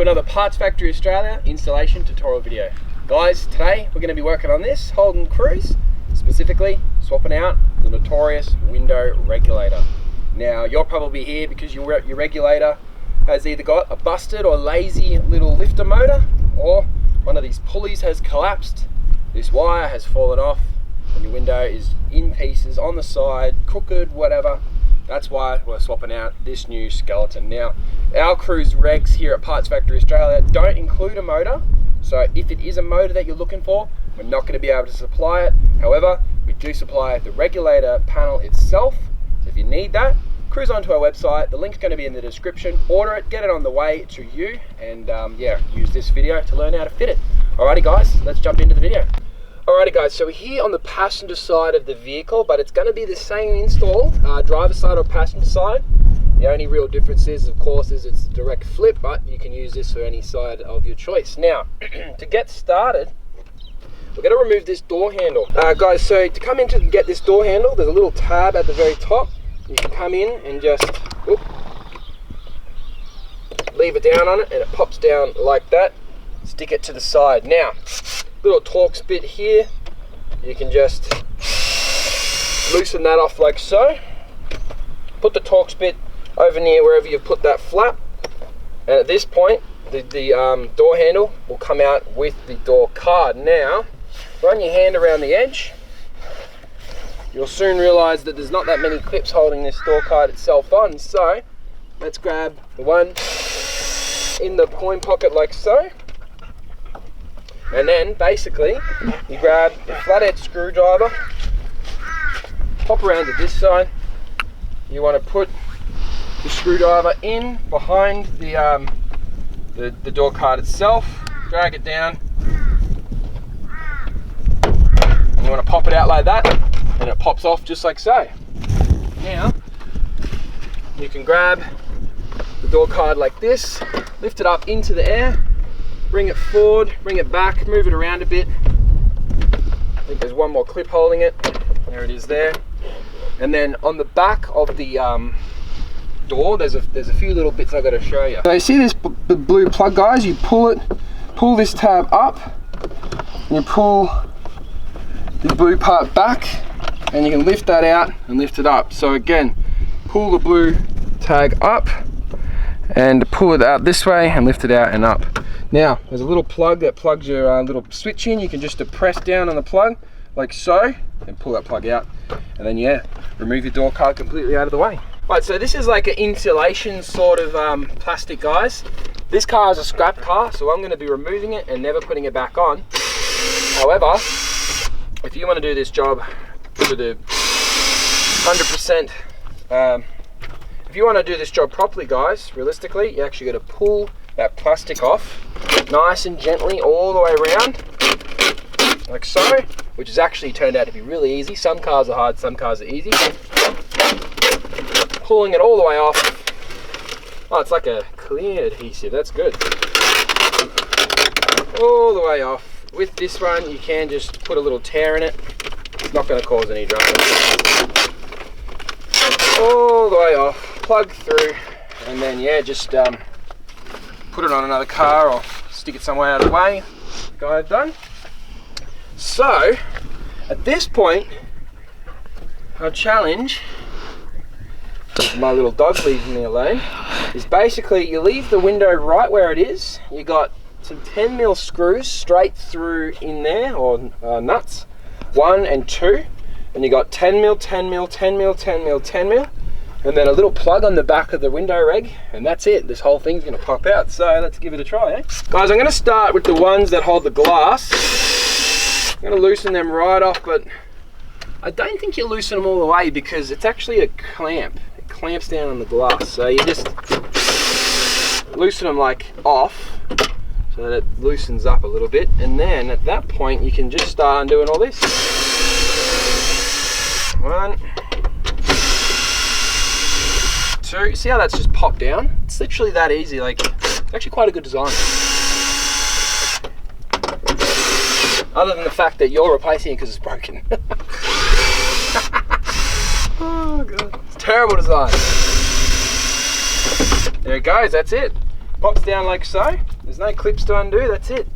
another Parts Factory Australia installation tutorial video. Guys, today we're going to be working on this Holden Cruze, specifically swapping out the notorious window regulator. Now you're probably here because your regulator has either got a busted or lazy little lifter motor, or one of these pulleys has collapsed, this wire has fallen off, and your window is in pieces on the side, crooked, whatever. That's why we're swapping out this new skeleton. Now, our Cruze regs here at Parts Factory Australia don't include a motor, so if it is a motor that you're looking for, we're not going to be able to supply it. However, we do supply the regulator panel itself, so if you need that, cruise onto our website. The link's going to be in the description. Order it, get it on the way to you, and yeah, use this video to learn how to fit it. Alrighty guys, let's jump into the video. Alrighty guys, so we're here on the passenger side of the vehicle, but it's going to be the same install, driver side or passenger side. The only real difference is, of course, is it's a direct flip, but you can use this for any side of your choice. Now, to get started, we're going to remove this door handle. Guys, so to come in to get this door handle, there's a little tab at the very top. You can come in and just leave it down on it, and it pops down like that. Stick it to the side. Now, little Torx bit here, you can just loosen that off like so. Put the Torx bit over near wherever you've put that flap, and at this point the door handle will come out with the door card. Now run your hand around the edge. You'll soon realize that there's not that many clips holding this door card itself on, so let's grab the one in the coin pocket like so. And then basically you grab a flathead screwdriver, pop around to this side. You want to put the screwdriver in behind the door card itself, drag it down, and you want to pop it out like that, and it pops off just like so. Now you can grab the door card like this, lift it up into the air, bring it forward, bring it back, move it around a bit. I think there's one more clip holding it. There it is there. And then on the back of the door, there's a few little bits I've got to show you. So you see this blue plug, guys? You pull this tab up, and you pull the blue part back, and you can lift that out and lift it up. So again, pull the blue tag up and pull it out this way and lift it out and up. Now, there's a little plug that plugs your little switch in. You can just press down on the plug like so and pull that plug out, and then yeah, remove your door card completely out of the way. Right, so this is like an insulation sort of plastic, guys. This car is a scrap car, so I'm going to be removing it and never putting it back on. However, if you want to do this job to the 100%, if you want to do this job properly, guys, realistically, you actually got to pull that plastic off nice and gently all the way around like so, which has actually turned out to be really easy. Some cars are hard, some cars are easy. Pulling it all the way off. Oh, it's like a clear adhesive, that's good. All the way off. With this one, you can just put a little tear in it. It's not going to cause any drama. All the way off, plug through, and then yeah, just put it on another car or stick it somewhere out of the way, like I've done. So, at this point, our challenge, my little dog leaving me alone, is basically you leave the window right where it is. You got some 10mm screws straight through in there, or nuts, 1 and 2, and you got 10mm, 10mm, 10mm, 10mm, 10mm, and then a little plug on the back of the window reg, and that's it. This whole thing's going to pop out, so let's give it a try, eh? Guys, I'm going to start with the ones that hold the glass. I'm going to loosen them right off, but I don't think you loosen them all the way because it's actually a clamp. It clamps down on the glass, so you just loosen them like off so that it loosens up a little bit, and then at that point you can just start undoing all this. 1, 2, see how that's just popped down? It's literally that easy. Like, it's actually quite a good design. Other than the fact that you're replacing it because it's broken. Oh god, it's a terrible design. There it goes, that's it. Pops down like so. There's no clips to undo, that's it.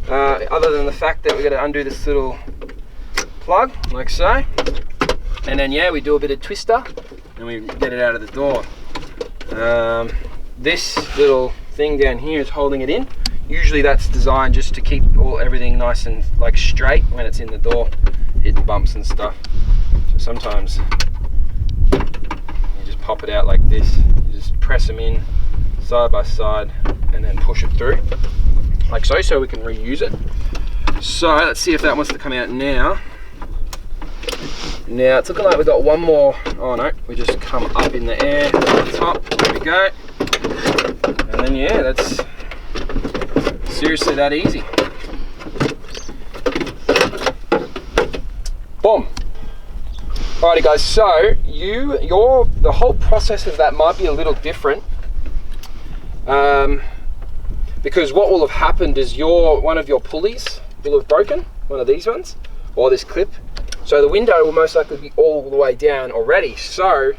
Other than the fact that we've got to undo this little plug, like so. And then yeah, we do a bit of twister and we get it out of the door. This little thing down here is holding it in. Usually that's designed just to keep everything nice and like straight when it's in the door, hitting bumps and stuff. So sometimes you just pop it out like this. You just press them in side by side and then push it through like so, so we can reuse it. So let's see if that wants to come out now. Now it's looking like we've got one more. Oh no, we just come up in the air at the top. There we go. And then yeah, that's seriously that easy. Boom. Alrighty guys, so the whole process of that might be a little different. Because what will have happened is one of your pulleys will have broken, one of these ones, or this clip. So the window will most likely be all the way down already. So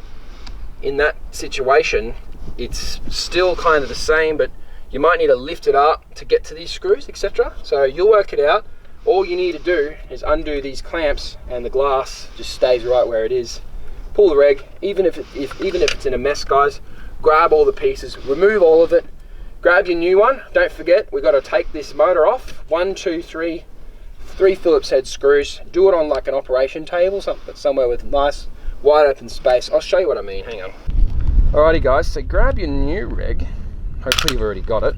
in that situation, it's still kind of the same, but you might need to lift it up to get to these screws, etc. So you'll work it out. All you need to do is undo these clamps and the glass just stays right where it is. Pull the reg, even if it's in a mess, guys, grab all the pieces, remove all of it, grab your new one. Don't forget, we've got to take this motor off. 1, 2, 3 Phillips head screws. Do it on like an operation table, somewhere with nice wide open space. I'll show you what I mean, hang on. Alrighty guys, so grab your new reg. Hopefully you've already got it.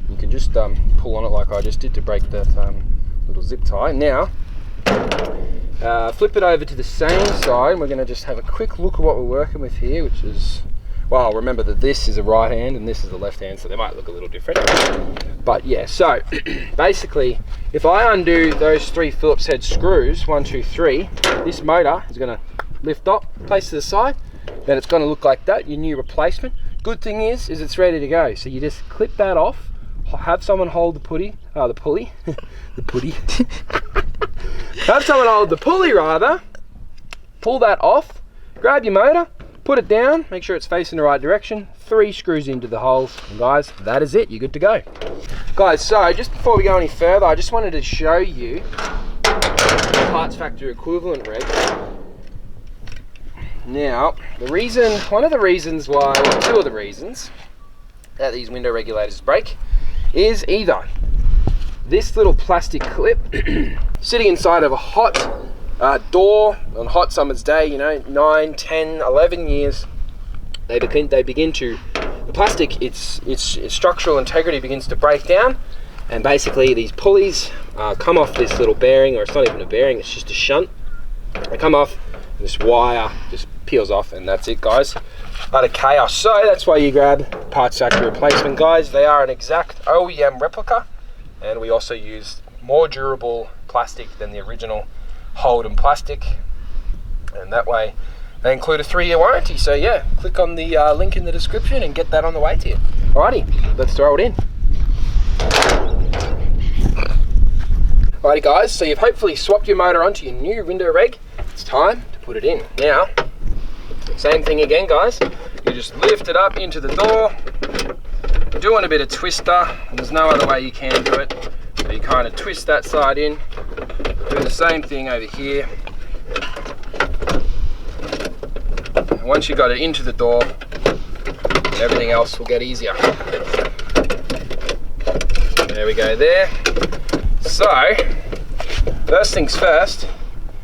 You can just pull on it like I just did to break that little zip tie. Now, flip it over to the same side. We're going to just have a quick look at what we're working with here, which is, well, remember that this is a right hand and this is the left hand, so they might look a little different. But yeah, so basically, if I undo those 3 Phillips head screws, 1, 2, 3, this motor is going to lift up, place to the side, then it's going to look like that, your new replacement. Good thing is it's ready to go. So you just clip that off, have someone hold the pulley, the pulley. Have someone hold the pulley rather, pull that off, grab your motor, put it down, make sure it's facing the right direction, 3 screws into the holes, and guys, that is it, you're good to go. Guys, so just before we go any further, I just wanted to show you the parts factory equivalent reg. Now, one of the reasons why, or 2 of the reasons that these window regulators break is either this little plastic clip sitting inside of a hot door on hot summer's day, you know, 9, 10, 11 years, they begin to, the plastic, its structural integrity begins to break down, and basically these pulleys come off this little bearing, or it's not even a bearing, it's just a shunt. They come off, and this wire just peels off, and that's it, guys. Utter chaos. So that's why you grab parts factory replacement, guys. They are an exact OEM replica, and we also use more durable plastic than the original Holden plastic, and that way they include a 3-year warranty. So yeah, click on the link in the description and get that on the way to you. Alrighty, let's throw it in. Alrighty guys, so you've hopefully swapped your motor onto your new window reg. It's time to put it in. Now, same thing again, guys. You just lift it up into the door, doing a bit of twister. There's no other way you can do it. So you kind of twist that side in, do the same thing over here. And once you got it into the door, everything else will get easier. There we go there. So, first things first,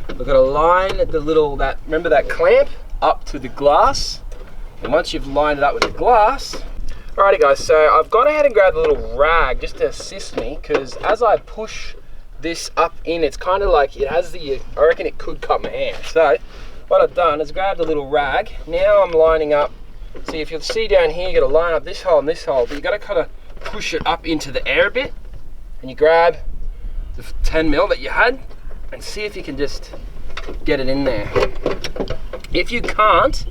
we've got to line remember that clamp up to the glass. And once you've lined it up with the glass, alrighty guys, so I've gone ahead and grabbed a little rag just to assist me, because as I push this up in, it's kind of like it has I reckon it could cut my hand. So what I've done is grabbed a little rag. Now I'm lining up. See, if you'll see down here, you got to line up this hole and this hole, but you got to kind of push it up into the air a bit, and you grab the 10 mil that you had and see if you can just get it in there. If you can't,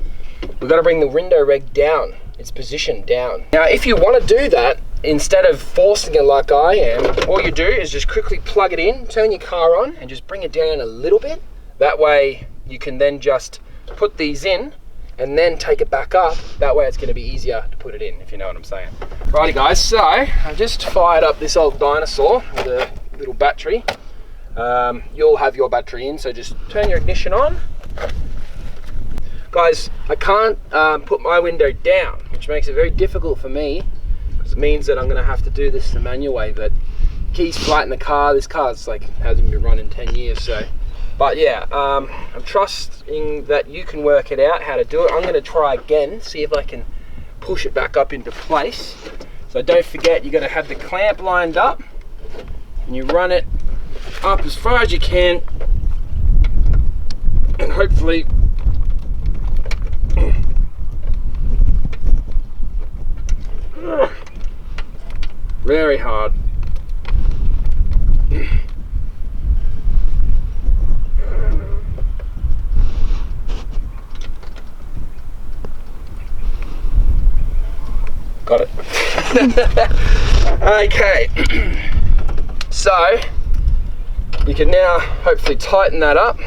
we've got to bring the window reg down, its position down. Now if you want to do that, instead of forcing it like I am, all you do is just quickly plug it in, turn your car on, and just bring it down a little bit. That way you can then just put these in, and then take it back up. That way it's going to be easier to put it in, if you know what I'm saying. Righty guys, so I've just fired up this old dinosaur with a little battery. You'll have your battery in, so just turn your ignition on. Guys, I can't put my window down, which makes it very difficult for me, because it means that I'm going to have to do this the manual way. But keys flight in the car. This car's like hasn't been running 10 years, so. But yeah, I'm trusting that you can work it out how to do it. I'm going to try again, see if I can push it back up into place. So don't forget, you got to have the clamp lined up, and you run it up as far as you can, and hopefully very hard. Got it. Okay. So you can now hopefully tighten that up.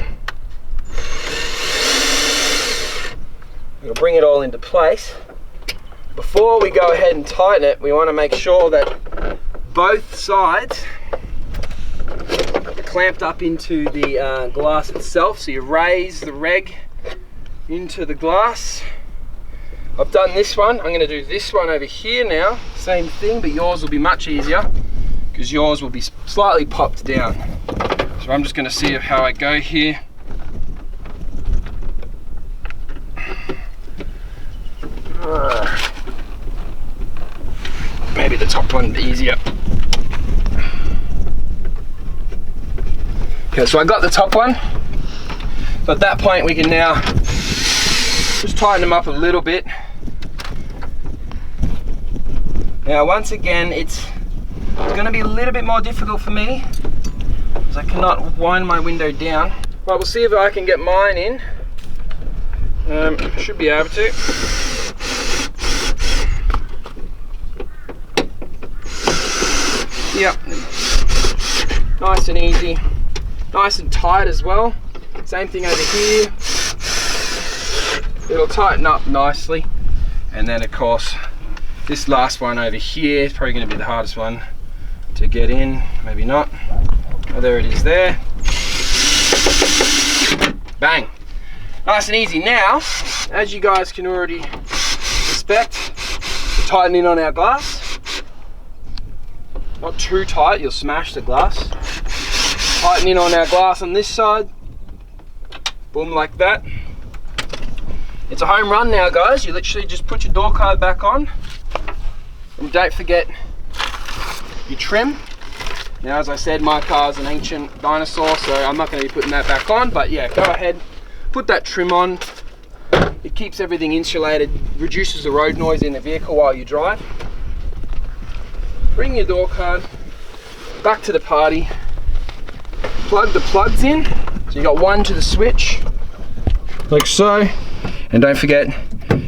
We'll bring it all into place. Before we go ahead and tighten it, we want to make sure that both sides are clamped up into the glass itself. So you raise the reg into the glass. I've done this one. I'm going to do this one over here now. Same thing, but yours will be much easier because yours will be slightly popped down. So I'm just going to see how I go here. Maybe the top one easier. Okay, so I got the top one. So at that point we can now just tighten them up a little bit. Now once again, it's going to be a little bit more difficult for me because I cannot wind my window down. Right, we'll see if I can get mine in. Should be able to. Yep, nice and easy, nice and tight as well. Same thing over here. It'll tighten up nicely, and then of course this last one over here is probably going to be the hardest one to get in. Maybe not. Oh, there it is there. Bang. Nice and easy. Now, as you guys can already suspect, we're tightening on our glass. Not too tight, you'll smash the glass. Tightening on our glass on this side. Boom, like that. It's a home run now, guys. You literally just put your door card back on. And don't forget your trim. Now, as I said, my car's an ancient dinosaur, so I'm not going to be putting that back on. But yeah, go ahead, put that trim on. It keeps everything insulated, reduces the road noise in the vehicle while you drive. Bring your door card back to the party. Plug the plugs in. So you got one to the switch, like so. And don't forget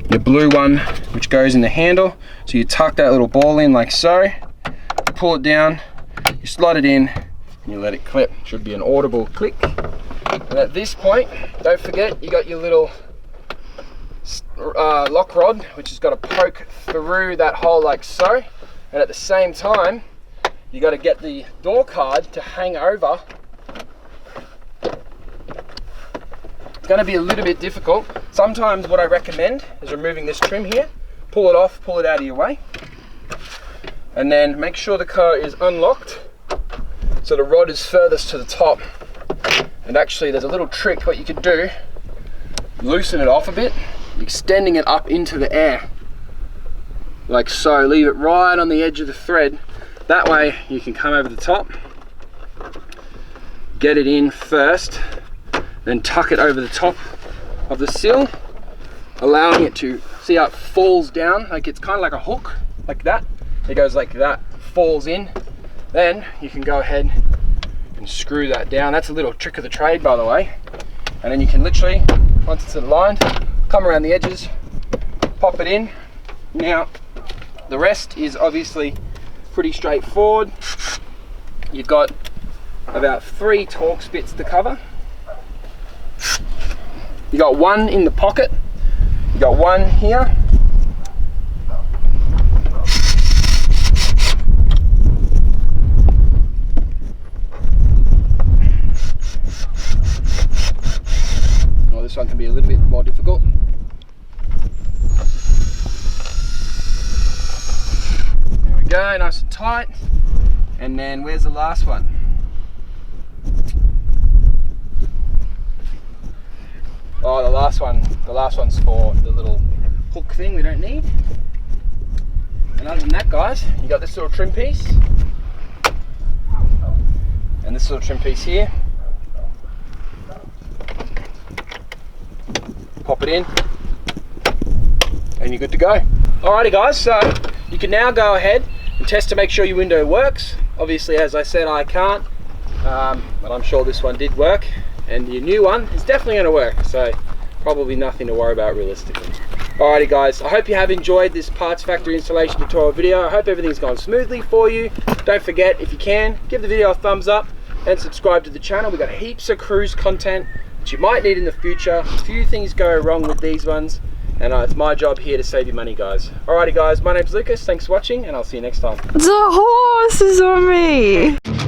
your blue one, which goes in the handle. So you tuck that little ball in like so, pull it down, you slot it in, and you let it clip. Should be an audible click. And at this point, don't forget you got your little lock rod, which has got to poke through that hole like so. And at the same time, you got to get the door card to hang over. It's going to be a little bit difficult. Sometimes what I recommend is removing this trim here, pull it off, pull it out of your way, and then make sure the car is unlocked so the rod is furthest to the top. And actually there's a little trick what you could do, loosen it off a bit, extending it up into the air like so. Leave it right on the edge of the thread. That way you can come over the top, get it in first, then tuck it over the top of the sill, allowing it to, see how it falls down, like it's kind of like a hook, like that. It goes like that, falls in. Then you can go ahead and screw that down. That's a little trick of the trade, by the way. And then you can literally, once it's aligned, come around the edges, pop it in. Now, the rest is obviously pretty straightforward. You've got about 3 Torx bits to cover. You got one in the pocket. got one here. Oh, this one can be a little bit more difficult. There we go, nice and tight. And then where's the last one? Oh, the last one's for the little hook thing we don't need. And other than that, guys, you got this little trim piece and this little trim piece here. Pop it in and you're good to go. Alrighty guys, so you can now go ahead and test to make sure your window works. Obviously, as I said, I can't, but I'm sure this one did work. And your new one is definitely going to work, so probably nothing to worry about realistically. Alrighty guys, I hope you have enjoyed this parts factory installation tutorial video. I hope everything's gone smoothly for you. Don't forget, if you can, give the video a thumbs up and subscribe to the channel. We've got heaps of cruise content that you might need in the future. A few things go wrong with these ones, and it's my job here to save you money, guys. Alrighty guys, my name's Lucas, thanks for watching, and I'll see you next time. The horse is on me!